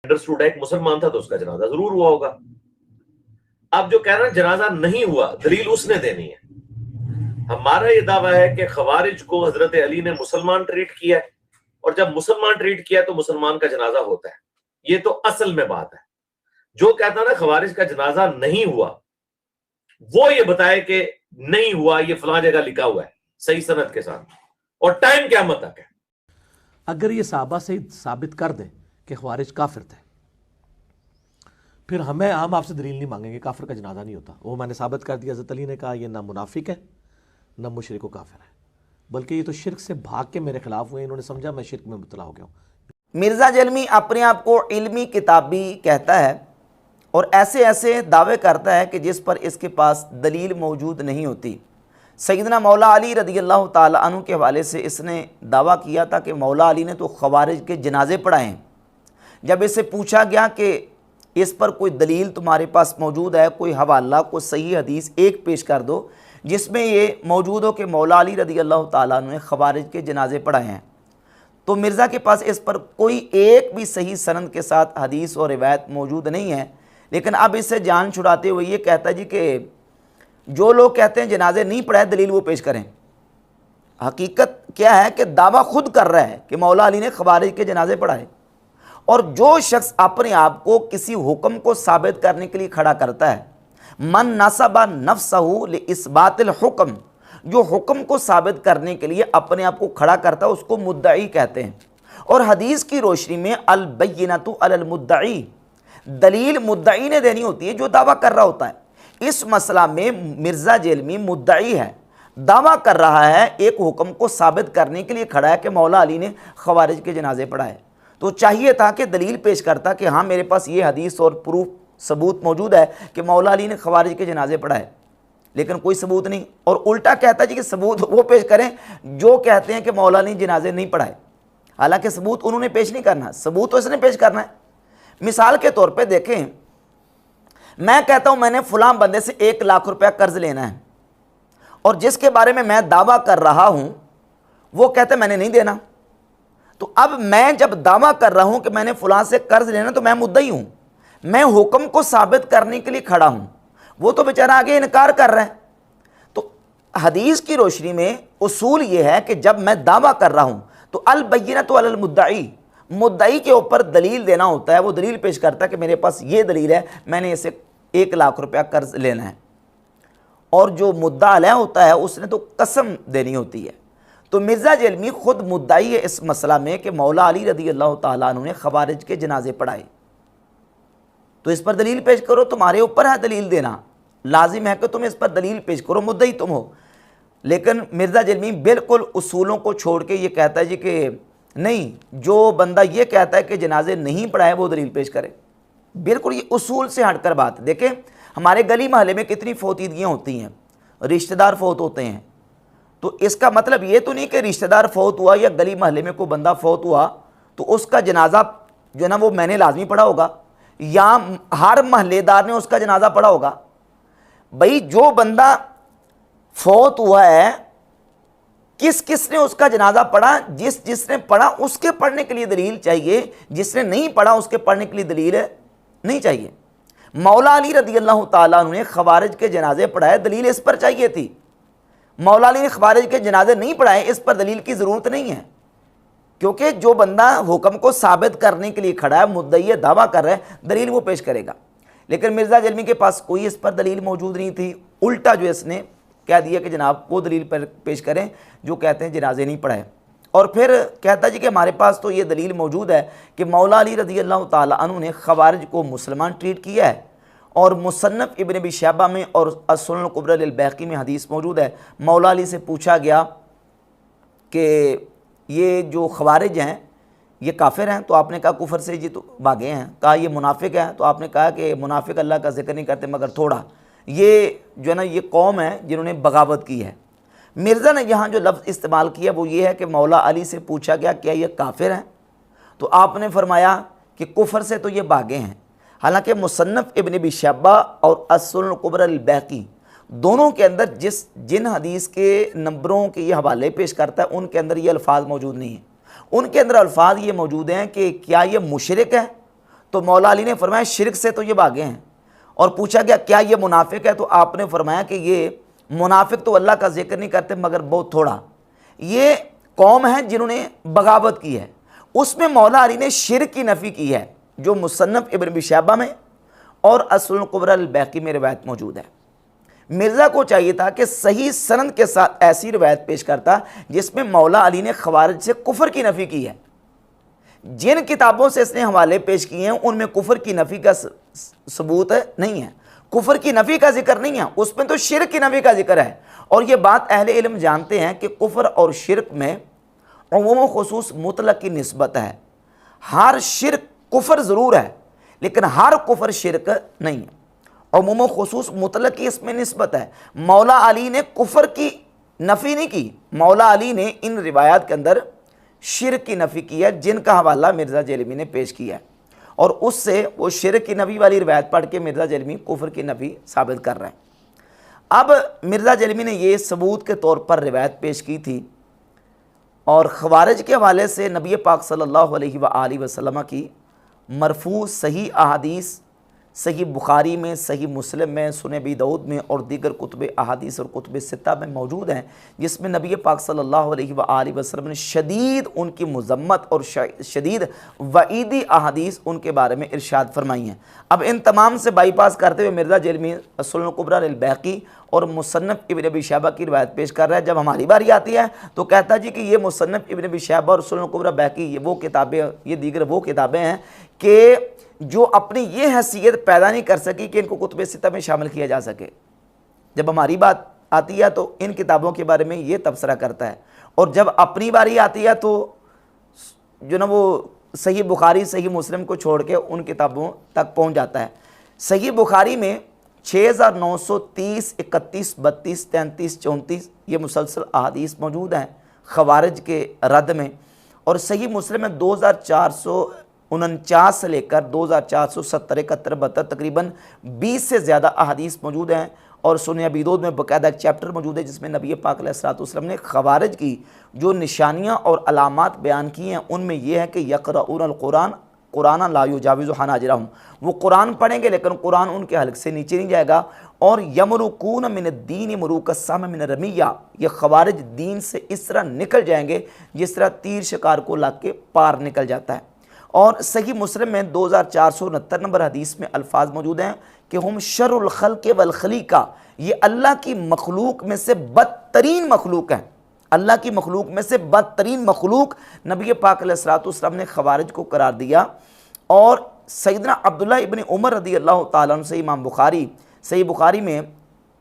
Understood है, एक मुसलमान था तो उसका जनाजा जरूर हुआ होगा। अब जो कह रहे हैं जनाजा नहीं हुआ, दलील उसने देनी है। हमारा ये दावा है कि खवारिज को हजरत अली ने मुसलमान ट्रीट किया है, और जब मुसलमान ट्रीट किया तो मुसलमान का जनाजा होता है। ये तो असल में बात है। जो कहता है ना खवारिज का जनाजा नहीं हुआ, वो ये बताए कि नहीं हुआ, ये फलां जगह लिखा हुआ है सही सनद के साथ, और टाइम क़यामत तक है। अगर ये साहबा से साबित कर दें कि खवारिज काफिर थे, फिर हम आपसे दलील नहीं मांगेंगे, काफिर का जनाजा नहीं होता। वो मैंने साबित कर दिया। हज़रत अली ने कहा ये ना मुनाफिक है ना मुशरिक व काफिर है, बल्कि ये तो शिरक से भाग के मेरे खिलाफ हुए। इन्होंने समझा मैं शिरक में मुब्तला हो गया हूँ। मिर्ज़ा जलमी अपने आप को इल्मी किताबी कहता है और ऐसे ऐसे दावे करता है कि जिस पर इसके पास दलील मौजूद नहीं होती। सैयदना मौला अली रज़ी अल्लाह ताला अन्हु के हवाले से इसने दावा किया था कि मौला अली ने तो खवारिज के जनाजे पढ़ाए हैं। जब इससे पूछा गया कि इस पर कोई दलील तुम्हारे पास मौजूद है, कोई हवाला, कोई सही हदीस एक पेश कर दो जिसमें ये मौजूद हो कि मौला अली रज़ी अल्लाह ताला अन्हु ने खवारिज के जनाजे पढ़ाए हैं, तो मिर्ज़ा के पास इस पर कोई एक भी सही सनद के साथ हदीस और रिवायत मौजूद नहीं है। लेकिन अब इससे जान छुड़ाते हुए ये कहता है जी कि जो लोग कहते हैं जनाजे नहीं पढ़ाए, दलील वो पेश करें। हकीकत क्या है कि दावा खुद कर रहा है कि मौला अली ने खवारिज के जनाजे पढ़ाए, और जो शख्स अपने आप को किसी हुक्म को साबित करने के लिए खड़ा करता है, मन नसबा नफ्सहु लिइस्बातिल हुक्म, जो हुक्म को साबित करने के लिए अपने आप को खड़ा करता है उसको मुद्दई कहते हैं। और हदीस की रोशनी में अल बय्यिनतु अलल मुद्दई, दलील मुद्दई ने देनी होती है जो दावा कर रहा होता है। इस मसला में मिर्ज़ा जेलमी मुद्दई है, दावा कर रहा है, एक हुक्म को साबित करने के लिए खड़ा है कि मौला अली ने खवारिज के जनाजे पढ़ाए। तो चाहिए था कि दलील पेश करता कि हाँ मेरे पास ये हदीस और प्रूफ सबूत मौजूद है कि मौला अली ने खवारिज के जनाजे पढ़ाए, लेकिन कोई सबूत नहीं। और उल्टा कहता जी कि सबूत वो पेश करें जो कहते हैं कि मौला अली जनाजे नहीं पढ़ाए, हालांकि सबूत उन्होंने पेश नहीं करना, सबूत तो इसने पेश करना है। मिसाल के तौर पे देखें, मैं कहता हूं मैंने फलां बंदे से 1 लाख रुपया कर्ज लेना है, और जिसके बारे में मैं दावा कर रहा हूं वो कहते मैंने नहीं देना, तो अब मैं जब दावा कर रहा हूं कि मैंने फलां से कर्ज लेना, तो मैं मुद्दई हूं, मैं हुक्म को साबित करने के लिए खड़ा हूं, वो तो बेचारा आगे इनकार कर रहा है। तो हदीस की रोशनी में उसूल ये है कि जब मैं दावा कर रहा हूं तो अल बय्यिनतु अलल मुद्दई, मुद्दई के ऊपर दलील देना होता है। वो दलील पेश करता है कि मेरे पास ये दलील है, मैंने इसे 1 लाख रुपया कर्ज लेना है। और जो मुद्दा अलैह होता है उसने तो कसम देनी होती है। तो मिर्ज़ा जेलमी खुद मुद्दाई है इस मसला में कि मौला अली रज़ी अल्लाह ताला अन्हु ने खवारिज के जनाजे पढ़ाए, तो इस पर दलील पेश करो, तुम्हारे ऊपर है दलील देना, लाजिम है कि तुम इस पर दलील पेश करो, मुद्दई तुम हो। लेकिन मिर्ज़ा जेलमी बिल्कुल उसूलों को छोड़ के ये कहता है जी कि नहीं, जो बंदा ये कहता है कि जनाजे नहीं पढ़ाए वो दलील पेश करे। बिल्कुल ये उसूल से हटकर बात। देखें हमारे गली महल्ले में कितनी फौतीदगियाँ होती हैं, रिश्तेदार फौत होते हैं, तो इसका मतलब ये तो नहीं कि रिश्तेदार फौत हुआ या गली महल्ले में कोई बंदा फौत हुआ तो उसका जनाजा जो है ना वो मैंने लाजमी पढ़ा होगा या हर महल्लेदार ने उसका जनाजा पढ़ा होगा। भाई जो बंदा फौत हुआ है किस किस ने उसका जनाजा पढ़ा, जिसने पढ़ा उसके पढ़ने के लिए दलील चाहिए, जिसने नहीं पढ़ा उसके पढ़ने के लिए दलील नहीं चाहिए। मौला अली रज़ी अल्लाह ताला अन्हु ने खवारिज के जनाजे पढ़ाए, दलील इस पर चाहिए थी। मौला अली ने खवारिज के जनाजे नहीं पढ़ाए, इस पर दलील की ज़रूरत नहीं है, क्योंकि जो बंदा हुक्म को साबित करने के लिए खड़ा है, मुद्दई दावा कर रहा है, दलील वो पेश करेगा। लेकिन मिर्ज़ा जेलमी के पास कोई इस पर दलील मौजूद नहीं थी। उल्टा जो इसने कह दिया कि जनाब वो दलील पर पेश करें जो कहते हैं जनाजे नहीं पढ़ाए। और फिर कहता जी कि हमारे पास तो ये दलील मौजूद है कि मौला अली रज़ी अल्लाह ताला अन्हु ने खवारिज को मुसलमान ट्रीट किया है, और मुसन्नफ़ इब्न अबी शैबा में और अस-सुनन कुबरा लिल बैहक़ी में हदीस मौजूद है। मौला अली से पूछा गया कि ये जो खवारिज हैं ये काफिर हैं, तो आपने कहा कुफर से जी तो भागे हैं। कहा ये मुनाफिक हैं, तो आपने कहा कि मुनाफिक अल्लाह का जिक्र नहीं करते मगर थोड़ा, ये जो है ना ये कौम है जिन्होंने बगावत की है। मिर्ज़ा ने यहाँ जो लफ्ज़ इस्तेमाल किया वो ये है कि मौला अली से पूछा गया क्या ये काफिर हैं, तो आपने फरमाया कि कुफर से तो ये भागे हैं। हालांकि मुसन्नफ़ इब्न अबी शैबा और अस-सुनन कुबरा लिल बैहक़ी दोनों के अंदर जिन हदीस के नंबरों के ये हवाले पेश करता है उनके अंदर ये अल्फाज मौजूद नहीं हैं। उनके अंदर अल्फाज ये मौजूद हैं कि क्या ये मुशरिक है, तो मौला अली ने फरमाया शिरक से तो ये भागे हैं। और पूछा गया क्या ये मुनाफिक है, तो आपने फरमाया कि ये मुनाफिक तो अल्लाह का जिक्र नहीं करते मगर बहुत थोड़ा, ये कौम है जिन्होंने बगावत की है। उसमें मौला अली ने शिरक की नफ़ी की है जो मुसन्नफ़ इब्न अबी शैबा में और असुल कुबरा अल बैकी में रिवायत मौजूद है। मिर्ज़ा को चाहिए था कि सही सनद के साथ ऐसी रिवायत पेश करता जिसमें मौला अली ने खवारिज से कुफर की नफ़ी की है। जिन किताबों से इसने हवाले पेश किए हैं उनमें कुफर की नफ़ी का सबूत नहीं है, कुफर की नफ़ी का जिक्र नहीं है, उसमें तो शिरक की नफ़ी का जिक्र है। और ये बात अहले इल्म जानते हैं कि कुफर और शिरक में उमूम खुसूस मुतलक की निस्बत है। हर शिरक कुफर ज़रूर है लेकिन हर कुफर शिरक नहीं है। उमूम खुसूस मुतलक की इसमें निस्बत है। मौला अली ने कुफर की नफ़ी नहीं की, मौला अली ने इन रिवायात के अंदर शिरक की नफ़ी की है जिनका हवाला मिर्ज़ा जेलमी ने पेश किया है। और उससे वो शिरक की नफ़ी वाली रिवायत पढ़ के मिर्ज़ा जेलमी कुफर की नफ़ी साबित कर रहे हैं। अब मिर्ज़ा जेलमी ने ये सबूत के तौर पर रिवायत पेश की थी और ख़वारिज के हवाले से नबी पाक सल्लल्लाहु अलैहि वसल्लम की मरफू सही अहादीस सही बुखारी में, सही मुस्लिम में, सुने अबी दाऊद में और दीगर कुतुब अहादीस और कुतुब सित्ता में मौजूद हैं, जिसमें नबी पाक सल्लल्लाहु अलैहि वसल्लम ने शदीद उनकी मुज़म्मत और शदीद वईदी अहादीस उनके बारे में इरशाद फरमाई हैं। अब इन तमाम से बाईपास करते हुए मिर्ज़ा जेलमी सुनन कुबरा अल बैकी और मुसन्नफ़ इब्न अबी शैबा की रिवायत पेश कर रहा है। जब हमारी बारी आती है तो कहता जी कि ये मुसन्नफ़ इब्न अबी शैबा और सुनन कुबरा बैकी ये वो किताबें, ये दीगर वो किताबें हैं कि जो अपनी ये हैसियत पैदा नहीं कर सकी कि इनको कुतुब सित्ता में शामिल किया जा सके। जब हमारी बात आती है तो इन किताबों के बारे में ये तबसरा करता है और जब अपनी बारी आती है तो जो ना वो सही बुखारी सही मुस्लिम को छोड़ के उन किताबों तक पहुंच जाता है। सही बुखारी में 6930, 31, 32, 33, 34 ये मुसलसल अहादीस मौजूद हैं ख़वारिज के रद्द में। और सही मुस्लिम में 2449 से लेकर 2470, 71, 72 तकरीबन 20 से ज़्यादा अहादीस मौजूद हैं। और सुनन अबी दाऊद में बाकायदा एक चैप्टर मौजूद है जिसमें नबी पाक अलैहिस्सलाम ने ख़वारिज की जो निशानियाँ और अलामात बयान की हैं उनमें यह है कि यक़रऊनल कुरान कुरान ला युजाविज़ु हनाजिरहुम, वो कुरान पढ़ेंगे लेकिन कुरान उनके हल्क से नीचे नहीं जाएगा। और यमरुकून मिन दीन मुरूकस्साम मिन रमिया, ये ख़वारिज दीन से इस तरह निकल जाएंगे जिस तरह तीर शिकार को लाग के पार निकल जाता है। और सही मुस्लिम में 2469 नंबर हदीस में अल्फाज मौजूद हैं कि हम शर्रुल खल्क़ वल खलीक़ा, ये अल्लाह की मखलूक में से बदतरीन मखलूक हैं, अल्लाह की मखलूक में से बदतरीन मखलूक नबी पाक अलैहिस्सलाम ने ख़वारिज को करार दिया। और सैयदना अब्दुल्लाह इब्न उमर रदी अल्लाह ताला अन्हु से इमाम बुखारी सही बुखारी में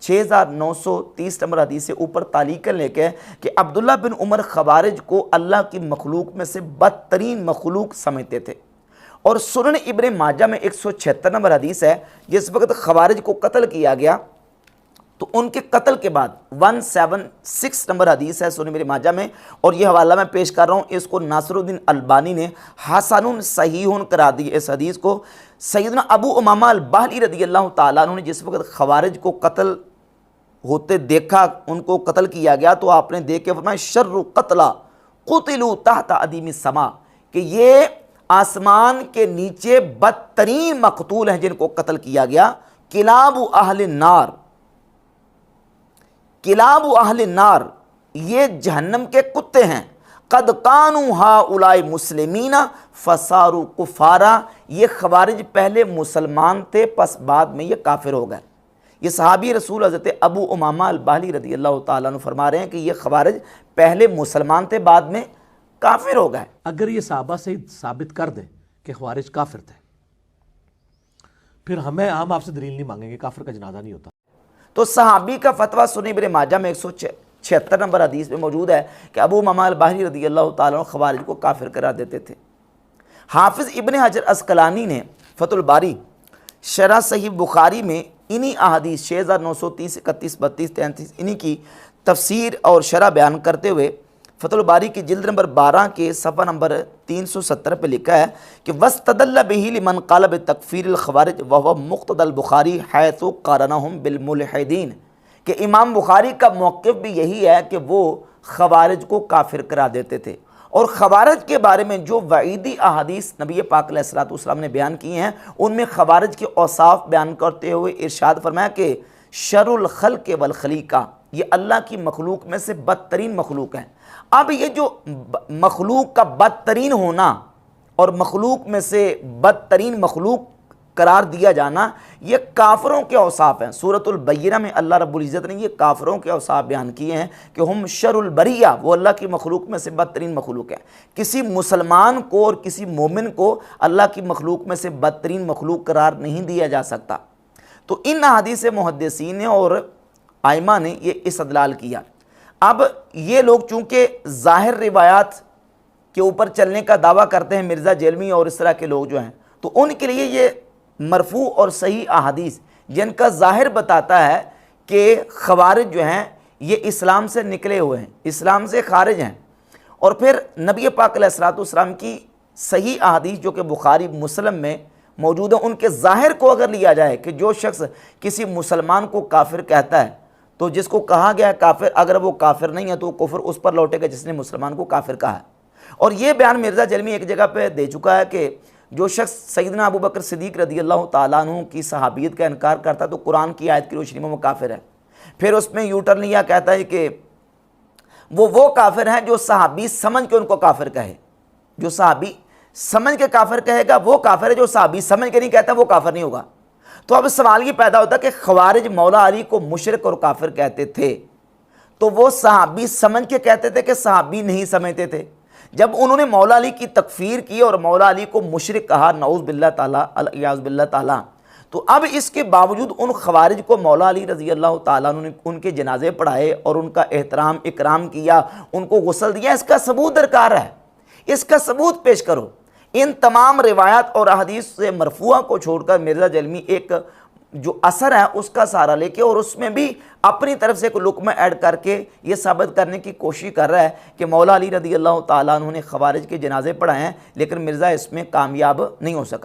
6930 नंबर हदीस से ऊपर तालीकन लेके कि अब्दुल्लाह बिन उमर ख़वारिज को अल्लाह की मखलूक में से बदतरीन मखलूक समझते थे। और सुनन इब्न माजा में 176 नंबर हदीस है जिस वक्त ख़वारिज को कत्ल किया गया तो उनके कत्ल के बाद 176 नंबर हदीस है सुनन इब्न माजा में। और ये हवाला मैं पेश कर रहा हूँ, इसको नासरुद्दीन अलबानी ने हसनुन सहीहुन करा दी इस हदीस को। सैयदना अबू उमामा अल बाहली रदी अल्लाह ताला अन्हु ने जिस वक्त ख़वारिज को कत्ल होते देखा, उनको कत्ल किया गया तो आपने देख के फरमाया शर्रु कत्ला कुतिलू तहता अदीमी समा, कि ये आसमान के नीचे बदतरीन मकतूल हैं जिनको कत्ल किया गया। किलाबु अहले नार, किलाबु अहले नार, ये जहन्नम के कुत्ते हैं। कद कानू हा उलाई मुस्लिमीना फसारू कुफारा, ये ख़वारिज पहले मुसलमान थे पस बाद में ये काफिर हो गए। ये सहाबी रसूल हज़रत अबू उमामा अल बाहली रदी अल्लाह ताला अन्हु फरमा रहे हैं कि ये ख़वारिज पहले मुसलमान थे बाद में काफिर हो गए। अगर ये सहाबा से साबित कर दें कि ख़वारिज काफिर थे फिर हम आपसे दलील नहीं मांगेंगे, काफिर का जनाजा नहीं होता। तो सहाबी का फतवा सुनन इब्न माजा में 176 नंबर हदीस में मौजूद है कि अबू उमामा अल बाहली रदी अल्लाह ताला अन्हु ख़वारिज को काफिर करार देते थे। हाफिज़ इब्न हजर अस्कलानी ने फतहुल बारी शरह सही बुखारी में इन्हीं अहादीस 6930, 31, 32, 33 इन्हीं की तफसीर और शरह बयान करते हुए फतहुल बारी की जिल्द नंबर 12 के सफ़ा नंबर 370 पे लिखा है कि वस्तदल्ल बिही लिमन क़ाल बितकफ़ीरिल ख़वारिज व हुवा मुक़्तदल बुखारी हैसु क़ारनहुम बिल मुल्हिदीन, कि इमाम बुखारी का मौक़िफ़ भी यही है कि वो ख़वारिज को काफिर करा देते थे और खवारज के बारे में जो वईदी अहादीस नबी पाक अलैहिस्सलाम ने बयान किए हैं, उनमें खवारज के औसाफ बयान करते हुए इरशाद फरमाया कि शरुल खल्क़ वल खलीका, ये अल्लाह की मखलूक में से बदतरीन मखलूक है। अब ये जो मखलूक का बदतरीन होना और मखलूक में से बदतरीन मखलूक करार दिया जाना, ये काफरों के औसाफ हैं। सूरतुल बय्यिना में अल्लाह रब्बुल इज़्ज़त ने ये काफरों के औसाफ बयान किए हैं कि हम शरुल बरिया, वो अल्लाह की मखलूक में से बदतरीन मखलूक है। किसी मुसलमान को और किसी मोमिन को अल्लाह की मखलूक में से बदतरीन मखलूक करार नहीं दिया जा सकता। तो इन हदीस मुहद्दिसीन ने और आइमा ने ये इस्तदलाल किया। अब ये लोग चूँकि ज़ाहिर रिवायात के ऊपर चलने का दावा करते हैं, मिर्ज़ा जेलमी और इस तरह के लोग जो हैं, तो उनके लिए ये मरफू और सही अहादीस जिनका ज़ाहिर बताता है कि खवारिज जो हैं ये इस्लाम से निकले हुए हैं, इस्लाम से खारिज हैं, और फिर नबी पाक अलैहिस्सलाम की सही अहादीस जो कि बुखारी मुस्लिम में मौजूद है, उनके ज़ाहिर को अगर लिया जाए कि जो शख्स किसी मुसलमान को काफिर कहता है, तो जिसको कहा गया है काफिर, अगर वो काफिर नहीं है तो कुफ्र उस पर लौटेगा जिसने मुसलमान को काफिर कहा है। और ये बयान मिर्ज़ा जलमी एक जगह पे दे चुका है कि जो शख्स सैयदना अबू बकर सिद्दीक़ रज़ियल्लाहु ताला अन्हु की सहाबियत का इनकार करता है तो कुरान की आयत की रोशनी में वो काफिर है। फिर उसमें यूटर्न लिया, कहता है कि वो काफिर हैं जो सहाबी समझ के उनको काफिर कहे, जो सहाबी समझ के काफिर कहेगा वो काफिर है, जो सहाबी समझ के नहीं कहता वो काफिर नहीं होगा। तो अब सवाल ये पैदा होता है कि खवारिज मौला अली को मुशरिक और काफिर कहते थे, तो वो सहाबी समझ के कहते थे कि सहाबी नहीं समझते थे। जब उन्होंने मौला अली की तकफीर की और मौला अली को मुशरिक कहा, नऊज़ बिल्लाह ताला अल-इयाज़ बिल्लाह ताला, तो अब इसके बावजूद उन खवारिज को मौला अली रज़ी अल्लाह ताला ने उनके जनाजे पढ़ाए और उनका एहतराम इकराम किया, उनको गुस्ल दिया। इसका सबूत दरकार है, इसका सबूत पेश करो। इन तमाम रिवायात और अहदीस से मरफूआ को छोड़कर मिर्ज़ा जलमी एक जो असर है उसका सहारा लेके और उसमें भी अपनी तरफ से एक लुकमा ऐड करके ये साबित करने की कोशिश कर रहा है कि मौला अली रज़ी अल्लाह ताला अन्हु ने खवारिज के जनाजे पढ़ाए हैं, लेकिन मिर्ज़ा इसमें कामयाब नहीं हो सका।